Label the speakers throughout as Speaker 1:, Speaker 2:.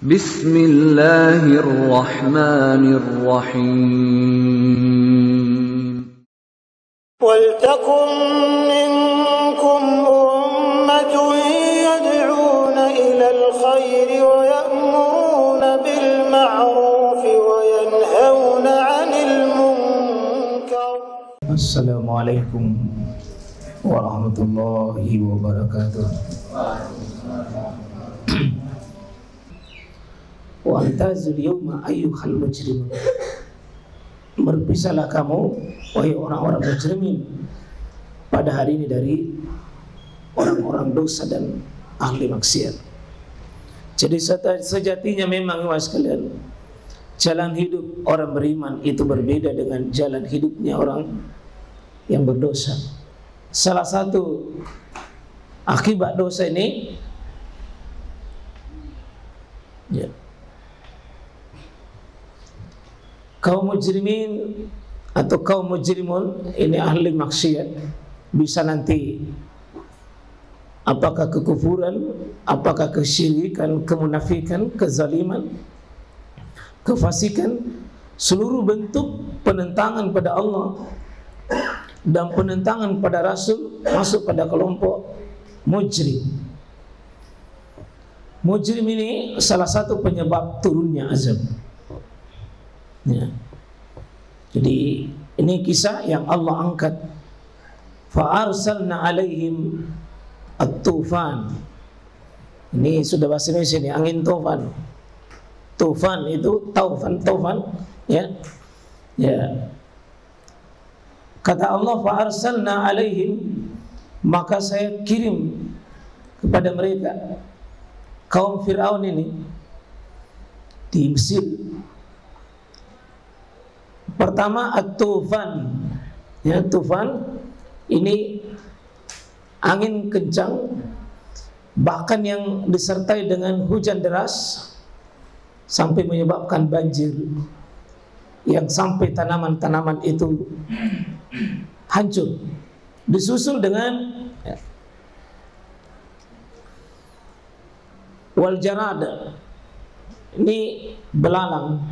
Speaker 1: Bismillahirrahmanirrahim.
Speaker 2: وَلْتَكُنْ مِنْكُمْ أُمَّةٌ يَدْعُونَ إِلَى الْخَيْرِ وَيَأْمُرُونَ بِالْمَعْرُوفِ وَيَنْهَوْنَ عَنِ الْمُنْكَرِ.
Speaker 3: Assalamualaikum warahmatullahi wabarakatuh. Wa'tazil yawma ayyuhal mujrimun. Berpisahlah kamu, wahai orang-orang mujrimin, pada hari ini dari orang-orang dosa dan ahli maksiat. Jadi sejatinya memang sekalian, jalan hidup orang beriman itu berbeda dengan jalan hidupnya orang yang berdosa. Salah satu akibat dosa ini kaum mujrimin atau kaum mujrimun ini ahli maksiat bisa nanti apakah kekufuran, apakah kesyirikan, kemunafikan, kezaliman, kefasikan, seluruh bentuk penentangan pada Allah dan penentangan pada Rasul masuk pada kelompok mujrim. Mujrim ini salah satu penyebab turunnya azab. Ya. Jadi ini kisah yang Allah angkat. Fa arsalna alaihim at-tufan. Ini sudah bahasa Indonesia ini, angin tufan. Tufan itu taufan, ya. Ya. Kata Allah, fa arsalna alaihim, maka saya kirim kepada mereka kaum Fir'aun ini di Mesir. Pertama at-tufan. Ya, tufan ini angin kencang, bahkan yang disertai dengan hujan deras sampai menyebabkan banjir, yang sampai tanaman-tanaman itu hancur. Disusul dengan wal jarad. Ini belalang.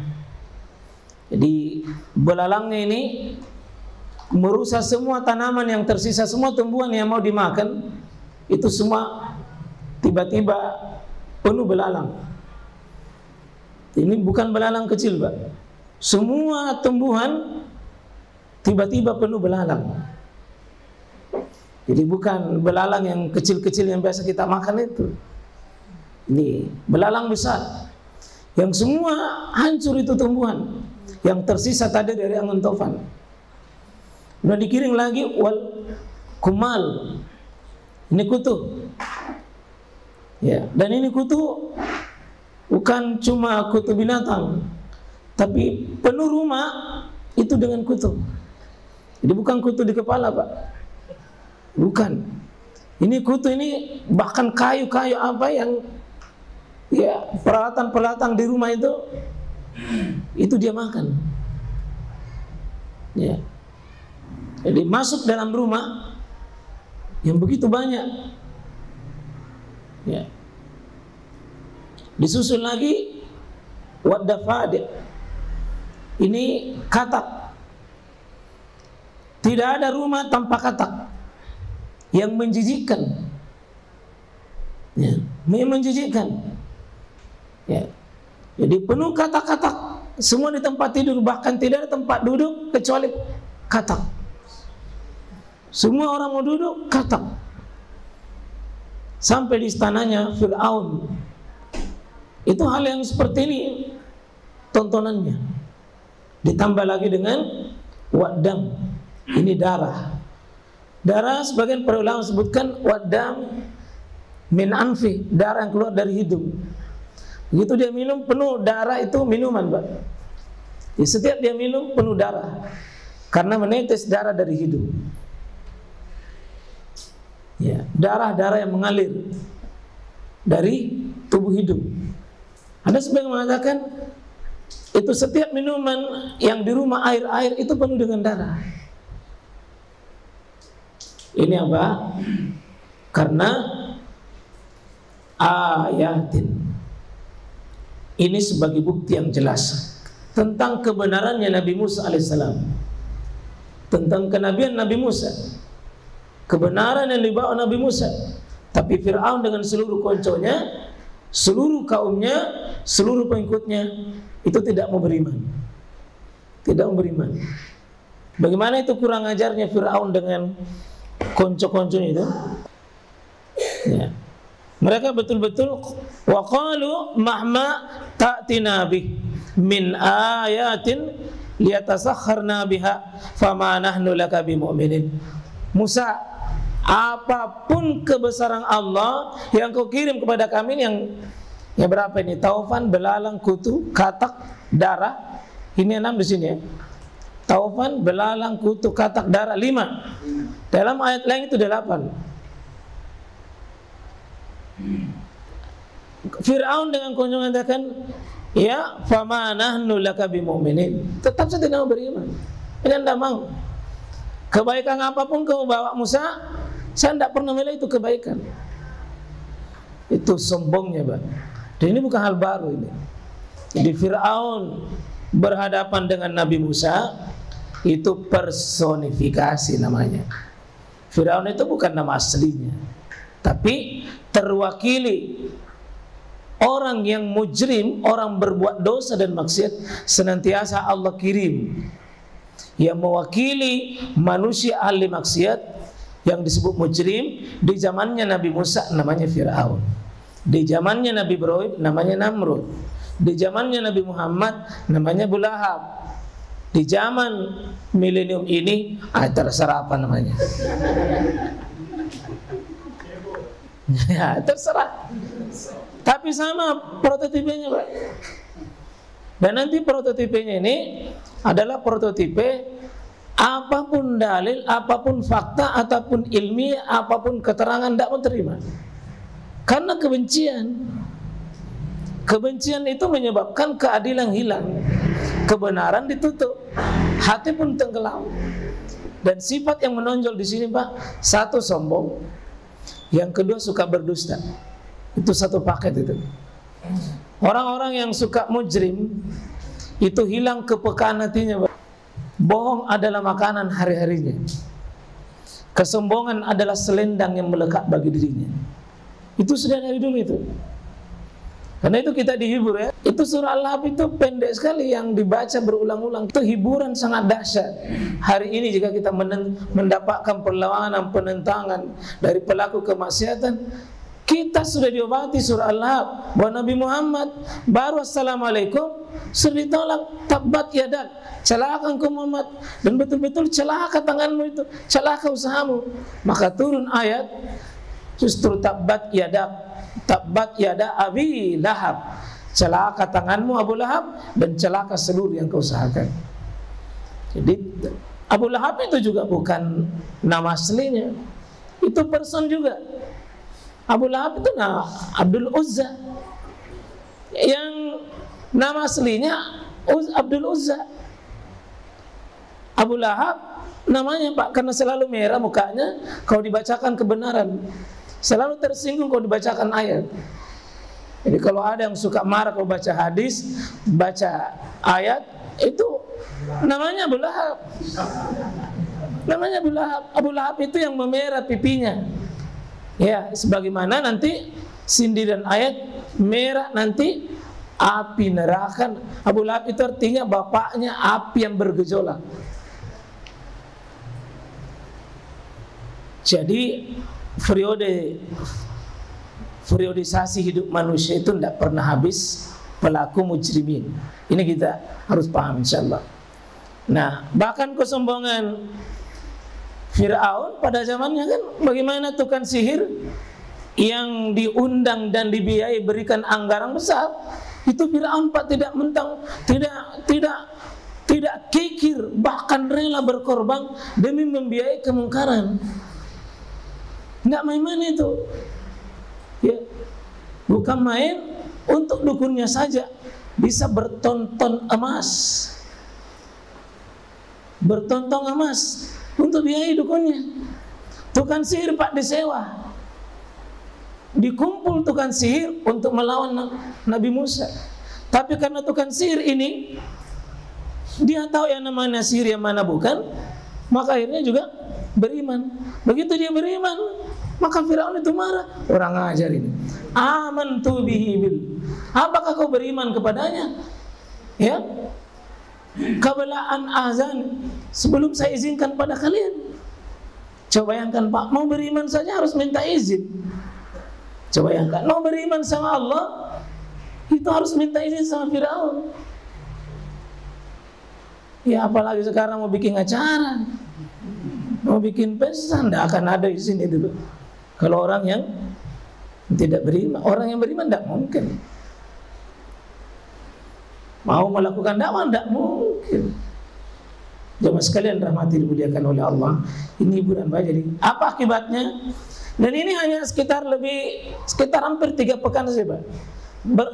Speaker 3: Jadi belalangnya ini merusak semua tanaman yang tersisa, semua tumbuhan yang mau dimakan itu semua tiba-tiba penuh belalang. Ini bukan belalang kecil, Pak. Semua tumbuhan tiba-tiba penuh belalang. Jadi bukan belalang yang kecil-kecil yang biasa kita makan itu. Ini belalang besar yang semua hancur itu tumbuhan. Yang tersisa tadi dari angin tufan. Nah, dikirim lagi wal kumal. Ini kutu. Ya, dan ini kutu bukan cuma kutu binatang, tapi penuh rumah itu dengan kutu. Jadi bukan kutu di kepala, Pak. Bukan. Ini kutu ini bahkan kayu-kayu apa yang ya peralatan-peralatan di rumah itu dia makan. Ya. Jadi masuk dalam rumah yang begitu banyak. Ya. Disusul lagi wadafad. Ini katak. Tidak ada rumah tanpa katak yang menjijikkan. Ya, menjijikkan. Ya. Jadi penuh katak-katak, semua di tempat tidur, bahkan tidak ada tempat duduk kecuali katak. Semua orang mau duduk katak. Sampai di istananya Fir'aun. Itu hal yang seperti ini tontonannya. Ditambah lagi dengan wadam. Ini darah. Darah sebagian para ulama sebutkan wadam min anfi, darah yang keluar dari hidung. Begitu dia minum penuh darah itu minuman, Pak. Ya, setiap dia minum penuh darah karena menetes darah dari hidung. Ya, darah-darah yang mengalir dari tubuh hidung. Ada sebagian mengatakan itu setiap minuman yang di rumah air itu penuh dengan darah. Ini apa? Karena ayatin Ini sebagai bukti yang jelas tentang kebenarannya Nabi Musa alaihissalam, tentang kenabian Nabi Musa, kebenaran yang dibawa Nabi Musa. Tapi Fir'aun dengan seluruh konconya, seluruh kaumnya, seluruh pengikutnya itu tidak mau beriman. Tidak mau beriman. Bagaimana itu kurang ajarnya Fir'aun dengan konco-konconya itu? Ya. Mereka betul-betul waqalu mahma ta'tina bih min ayatin liyatasakharna biha fama nahnu laka bimu'minin. Musa, apapun kebesaran Allah yang kau kirim kepada kami, yang berapa ini? Taufan, belalang, kutu, katak, darah. Ini 6 di sini ya. Taufan, belalang, kutu, katak, darah, 5. Dalam ayat lain itu 8. Fir'aun dengan kunjungan mengatakan, ya fama nahnu laka bimu'minin. Tetap saya tidak mau beriman. Ini anda mau. Kebaikan apapun kamu bawa Musa, saya tidak pernah milih itu kebaikan. Itu sombongnya, Pak. Dan ini bukan hal baru ini. Jadi Fir'aun berhadapan dengan Nabi Musa, itu personifikasi namanya. Fir'aun itu bukan nama aslinya, tapi terwakili orang yang mujrim, orang berbuat dosa dan maksiat, senantiasa Allah kirim yang mewakili manusia ahli maksiat yang disebut mujrim. Di zamannya Nabi Musa namanya Fir'aun, di zamannya Nabi Ibrahim namanya Namrud, di zamannya Nabi Muhammad namanya Abu Lahab, di zaman milenium ini terserah apa namanya. Ya, terserah. Tapi sama prototipenya, Pak. Dan nanti prototipenya ini adalah prototipe apapun dalil, apapun fakta, ataupun ilmiah, apapun keterangan tidak mau terima. Karena kebencian. Kebencian itu menyebabkan keadilan hilang, kebenaran ditutup, hati pun tenggelam. Dan sifat yang menonjol di sini, Pak, satu sombong, yang kedua suka berdusta. Itu satu paket itu. Orang-orang yang suka mujrim itu hilang kepekaan hatinya, Pak. Bohong adalah makanan hari-harinya. Kesombongan adalah selendang yang melekat bagi dirinya. Itu sudah dari dulu itu. Karena itu kita dihibur ya. Itu surah Al-Lahab itu pendek sekali yang dibaca berulang-ulang. Itu hiburan sangat dahsyat. Hari ini jika kita mendapatkan perlawanan, penentangan dari pelaku kemaksiatan, kita sudah diobati surah Al-Lahab. Bahwa Nabi Muhammad baru assalamualaikum sudah ditolak, tabat yadak, celaka engkau Muhammad, dan betul-betul celaka tanganmu itu, celaka usahamu. Maka turun ayat justru tabat yada Abi Lahab, celaka tanganmu Abu Lahab, dan celaka seluruh yang kau usahakan. Jadi Abu Lahab itu juga bukan nama aslinya, itu person juga. Abu Lahab itu nama Abdul Uzza, yang nama aslinya Abdul Uzza. Abu Lahab namanya, Pak, karena selalu merah mukanya kalau dibacakan kebenaran, selalu tersinggung kalau dibacakan ayat. Jadi kalau ada yang suka marah kalau baca hadis, baca ayat, itu namanya Abu Lahab. Namanya Abu Lahab. Abu Lahab itu yang memerah pipinya. Ya, sebagaimana nanti sindiran ayat merah nanti api neraka. Abu Lahab itu artinya bapaknya api yang bergejolak. Jadi periodisasi hidup manusia itu tidak pernah habis pelaku mujrimin. Ini kita harus paham insyaallah. Nah, bahkan kesombongan Fir'aun pada zamannya kan, bagaimana tukang sihir yang diundang dan dibiayai berikan anggaran besar, itu Fir'aun, Pak, tidak mentang, tidak kikir, bahkan rela berkorban demi membiayai kemungkaran. Nggak main-main itu, ya, bukan main. Untuk dukunnya saja bisa bertonton emas, bertonton emas untuk biayai dukunnya. Tukang sihir, Pak, disewa, dikumpul tukang sihir untuk melawan Nabi Musa. Tapi karena tukang sihir ini dia tahu yang namanya sihir yang mana bukan, maka akhirnya juga beriman. Begitu dia beriman, maka Firaun itu marah. Orang ajar ini. Amantu bihi bil. Apakah kau beriman kepadanya? Ya. Qabla an azan, sebelum saya izinkan pada kalian. Coba bayangkan Pak, mau beriman saja harus minta izin. Coba bayangkan, mau beriman sama Allah itu harus minta izin sama Firaun. Ya apalagi sekarang mau bikin acara, mau bikin pesta, tidak akan ada izin itu. Kalau orang yang tidak beriman, orang yang beriman tidak mungkin. Mau melakukan dakwah tidak mungkin. Jemaah sekalian rahmati dimuliakan oleh Allah, ini hiburan Pak. Jadi apa akibatnya? Dan ini hanya sekitar hampir 3 pekan saja Pak.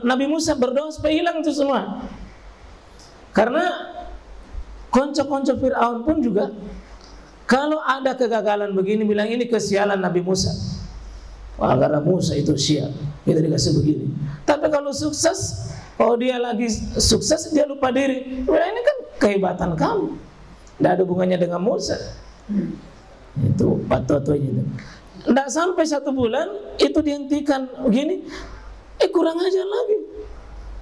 Speaker 3: Nabi Musa berdoa supaya hilang itu semua. Karena konco-konco Fir'aun pun juga kalau ada kegagalan begini bilang ini kesialan Nabi Musa. Wah, karena Musa itu sial, kita dikasih begini. Tapi kalau sukses, kalau dia lagi sukses dia lupa diri. Wah, ini kan kehebatan kamu. Tidak ada hubungannya dengan Musa. Itu patut-patutnya itu. Tidak sampai 1 bulan itu dihentikan begini. Kurang ajar lagi.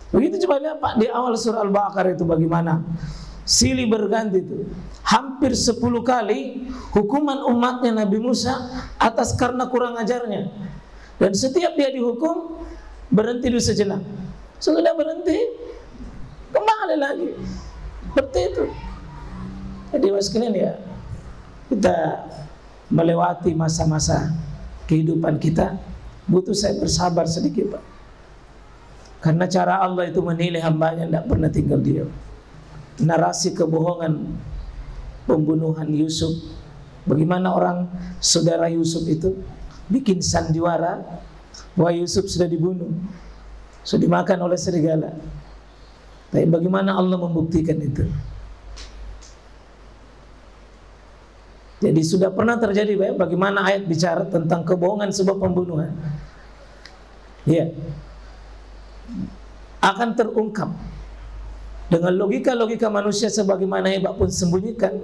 Speaker 3: Begitu coba lihat Pak di awal surah Al-Baqarah itu bagaimana silih berganti itu. Hampir 10 kali hukuman umatnya Nabi Musa atas karena kurang ajarnya. Dan setiap dia dihukum berhenti dulu sejenak. Setelah berhenti kembali lagi. Seperti itu. Jadi sekalian ya, kita melewati masa-masa kehidupan kita butuh saya bersabar sedikit Pak. Karena cara Allah itu menilai hambanya tidak pernah tinggal diam. Narasi kebohongan pembunuhan Yusuf, bagaimana orang saudara Yusuf itu bikin sandiwara bahwa Yusuf sudah dibunuh, sudah dimakan oleh serigala. Tapi bagaimana Allah membuktikan itu? Jadi sudah pernah terjadi bagaimana ayat bicara tentang kebohongan sebuah pembunuhan. Ya, akan terungkap dengan logika-logika manusia sebagaimana hebat pun sembunyikan,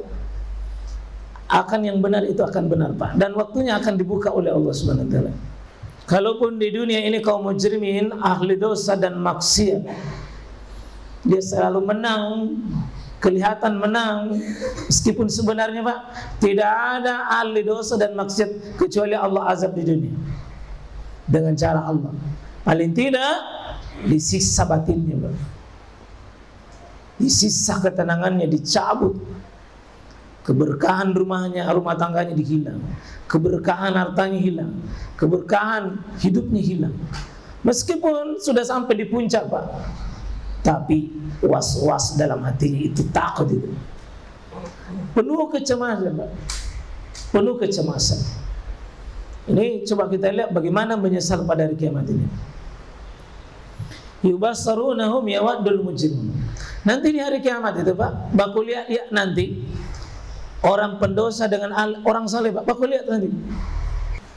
Speaker 3: akan yang benar itu akan benar Pak, dan waktunya akan dibuka oleh Allah Subhanahu wa taala. Kalaupun di dunia ini kaum mujrimin, ahli dosa dan maksiat, dia selalu menang, kelihatan menang, meskipun sebenarnya Pak tidak ada ahli dosa dan maksiat kecuali Allah azab di dunia dengan cara Allah. Paling tidak disiksa batinnya Pak, disiksa ketenangannya, dicabut keberkahan rumahnya, rumah tangganya dihilang, keberkahan hartanya hilang, keberkahan hidupnya hilang. Meskipun sudah sampai di puncak Pak, tapi was-was dalam hatinya itu, takut itu, penuh kecemasan Pak, penuh kecemasan. Ini coba kita lihat bagaimana menyesal pada hari kiamat ini. Yubassarunahum yawaddul mujrimun. Nanti di hari kiamat itu Pak, baku lihat ya nanti orang pendosa dengan orang saleh Pak, baku lihat nanti.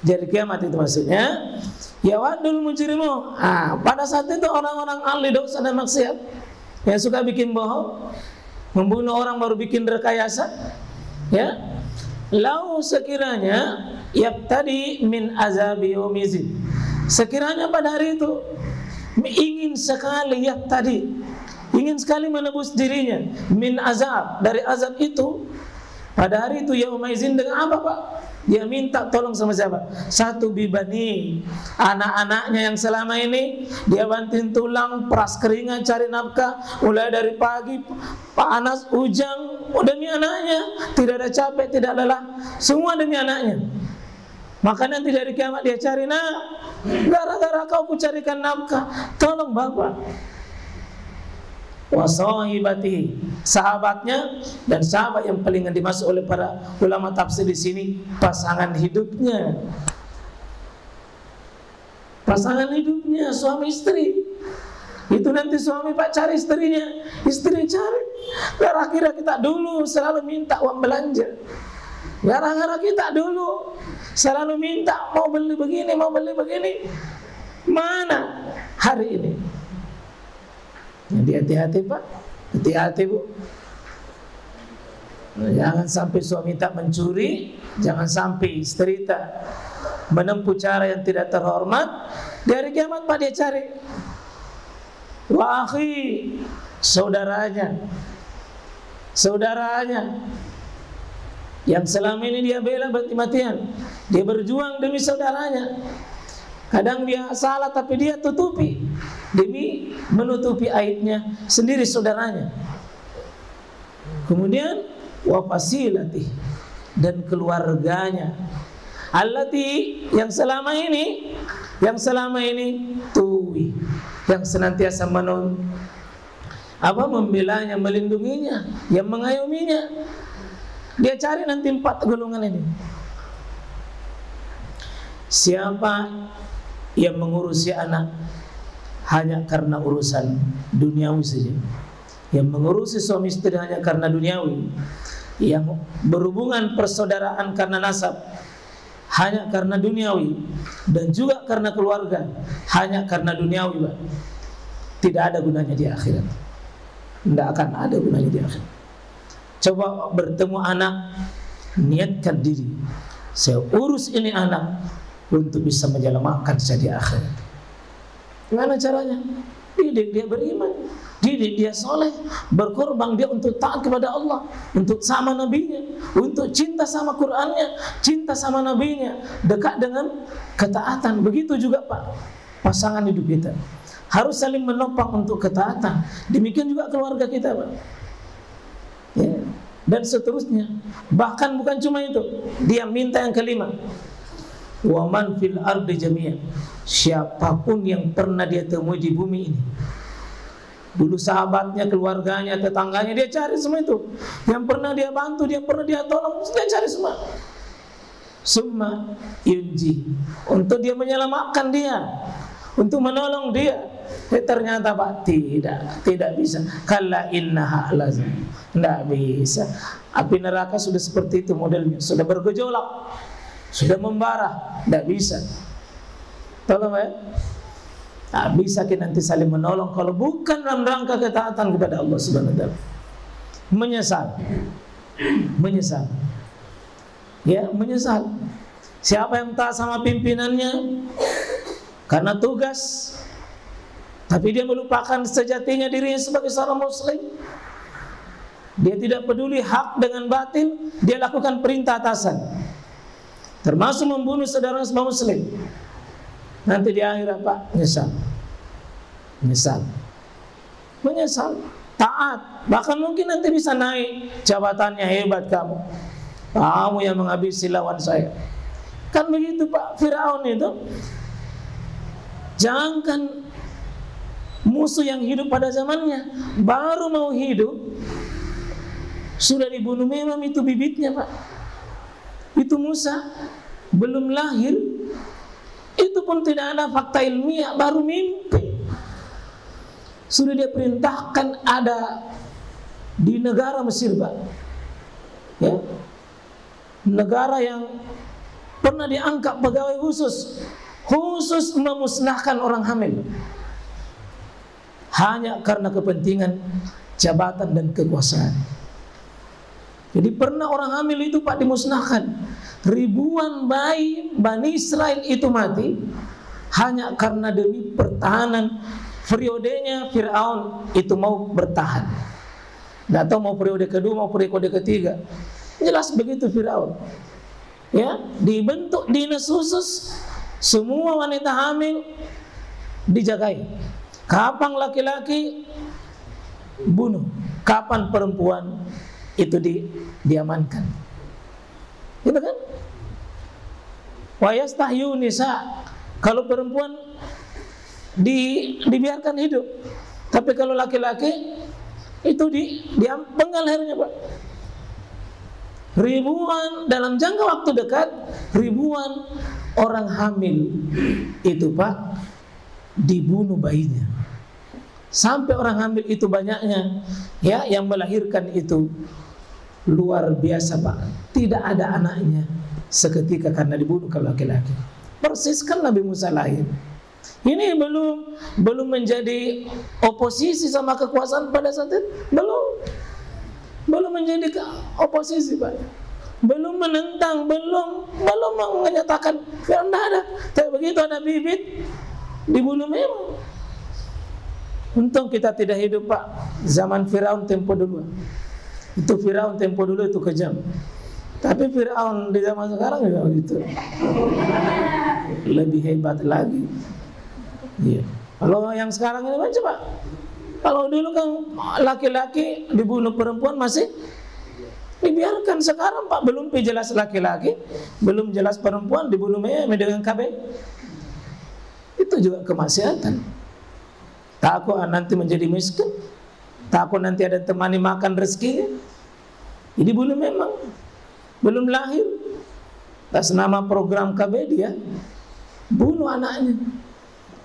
Speaker 3: Di hari kiamat itu maksudnya yawaddul mujrimun. Pada saat itu orang-orang ahli dosa dan maksiat yang suka bikin bohong, membunuh orang baru bikin rekayasa, ya. Lau sekiranya yabtadi min azabi yaumizin. Sekiranya pada hari itu ingin sekali ingin sekali menebus dirinya min azab, dari azab itu. Pada hari itu yaumizin dengan apa Pak? Dia minta tolong sama siapa? Satu bibani, anak-anaknya yang selama ini dia banting tulang, peras keringat, cari nafkah, mulai dari pagi panas, ujang, demi anaknya, tidak ada capek, tidak lelah, semua demi anaknya. Maka nanti dari kiamat dia cari, gara-gara kau ku carikan nafkah, tolong bapak. Wasahibati, sahabatnya, dan sahabat yang paling dimaksud oleh para ulama tafsir di sini pasangan hidupnya. Pasangan hidupnya, suami istri. Itu nanti suami Pak cari istrinya, istri cari. Gara-gara kita dulu selalu minta uang belanja. Gara-gara kita dulu selalu minta mau beli begini, mau beli begini. Mana hari ini? Jadi hati-hati Pak, hati-hati Bu. Jangan sampai suami tak mencuri, jangan sampai istri tak menempuh cara yang tidak terhormat. Di hari kiamat Pak dia cari wa akhi, saudaranya yang selama ini dia bela mati-matian, dia berjuang demi saudaranya. Kadang dia salah tapi dia tutupi demi menutupi aibnya sendiri saudaranya. Kemudian wa fasilati, dan keluarganya, allati, yang selama ini tuwi, yang senantiasa membelanya, melindunginya, yang mengayominya. Dia cari nanti 4 golongan ini. Siapa yang mengurusi anak hanya karena urusan duniawi saja, yang mengurusi suami istri hanya karena duniawi, yang berhubungan persaudaraan karena nasab hanya karena duniawi, dan juga karena keluarga hanya karena duniawi, Pak, tidak ada gunanya di akhirat. Tidak akan ada gunanya di akhirat. Coba bertemu anak, niatkan diri, saya urus ini anak untuk bisa menyelamatkan saya di akhirat. Gimana caranya? Didik dia beriman, didik dia soleh, berkorban dia untuk taat kepada Allah, untuk sama nabinya, untuk cinta sama Qur'annya, cinta sama nabinya, dekat dengan ketaatan. Begitu juga Pak, pasangan hidup kita harus saling menopang untuk ketaatan. Demikian juga keluarga kita Pak, ya, dan seterusnya. Bahkan bukan cuma itu, dia minta yang kelima, wa man fil ardi jami'an, siapapun yang pernah dia temui di bumi ini, dulu sahabatnya, keluarganya, tetangganya, dia cari semua itu. Yang pernah dia bantu, dia pernah dia tolong, dia cari semua. Summa yunji, untuk dia menyelamatkan dia, untuk menolong dia. Ternyata Pak, tidak bisa. Kalla innaha lazim, tidak bisa. Api neraka sudah seperti itu modelnya, sudah bergejolak, sudah membara, tidak bisa. Tolong ya, tak bisa kita nanti saling menolong kalau bukan dalam rangka ketaatan kepada Allah Subhanahu wa taala. Menyesal, ya, menyesal. Siapa yang taat sama pimpinannya karena tugas, tapi dia melupakan sejatinya dirinya sebagai seorang muslim, dia tidak peduli hak dengan batil, dia lakukan perintah atasan, termasuk membunuh saudara sebagai muslim. Nanti di akhirat Pak, menyesal, taat, bahkan mungkin nanti bisa naik jabatannya. Hebat kamu yang menghabisi lawan saya. Kan begitu Pak, Firaun itu. Jangankan musuh yang hidup pada zamannya, baru mau hidup sudah dibunuh. Memang itu bibitnya Pak. Itu Musa belum lahir, itu pun tidak ada fakta ilmiah, baru mimpi. Sudah dia perintahkan ada di negara Mesir Pak, ya, negara yang pernah diangkat pegawai khusus memusnahkan orang hamil hanya karena kepentingan jabatan dan kekuasaan. Jadi pernah orang hamil itu Pak dimusnahkan. Ribuan bayi Bani Israel itu mati hanya karena demi pertahanan. Periodenya Fir'aun itu mau bertahan, nggak tahu mau periode kedua mau periode ketiga, jelas begitu Fir'aun. Ya, dibentuk dinas khusus, semua wanita hamil dijagai. Kapan laki-laki bunuh, kapan perempuan itu diamankan, gitu kan? Wa yastahyu nisa, kalau perempuan dibiarkan hidup, tapi kalau laki-laki itu dipenggal lehernya Pak. Ribuan dalam jangka waktu dekat, ribuan orang hamil itu Pak dibunuh bayinya. Sampai orang hamil itu banyaknya, ya, yang melahirkan itu luar biasa Pak. Tidak ada anaknya seketika karena dibunuh kalau laki-laki. Persis kan Nabi Musa lahir, Ini belum menjadi oposisi sama kekuasaan pada saat itu. Belum menjadi oposisi, Pak. Belum menentang, belum menyatakan Firaun tidak ada. Tapi begitu ada bibit, dibunuh memang. Untung kita tidak hidup, Pak, zaman Firaun tempo dulu. Itu Firaun tempo dulu itu kejam. Tapi Firaun di zaman sekarang juga begitu. Lebih hebat lagi. Iya. Kalau yang sekarang ini macam Pak. Kalau dulu kan laki-laki dibunuh perempuan masih dibiarkan. Sekarang Pak belum jelas laki-laki, belum jelas perempuan dibunuh dengan KB. Itu juga kemaksiatan. Takut nanti menjadi miskin, takut nanti ada temani makan rezekinya. Jadi bunuh memang. Belum lahir, atas nama program KB dia bunuh anaknya.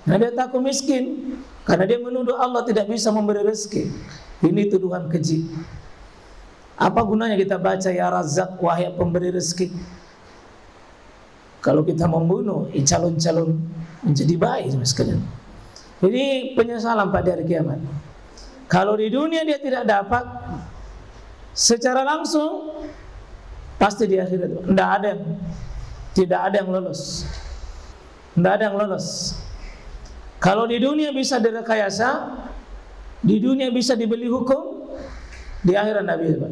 Speaker 3: Karena dia takut miskin, karena dia menuduh Allah tidak bisa memberi rezeki. Ini tuduhan keji. Apa gunanya kita baca ya Razzaq, wahai pemberi rezeki, kalau kita membunuh calon-calon menjadi baik sekalian. Jadi penyesalan pada hari kiamat. Kalau di dunia dia tidak dapat secara langsung, pasti di akhirat tidak ada yang lolos. Tidak ada yang lolos. Kalau di dunia bisa direkayasa, di dunia bisa dibeli hukum, di akhirat tidak bisa.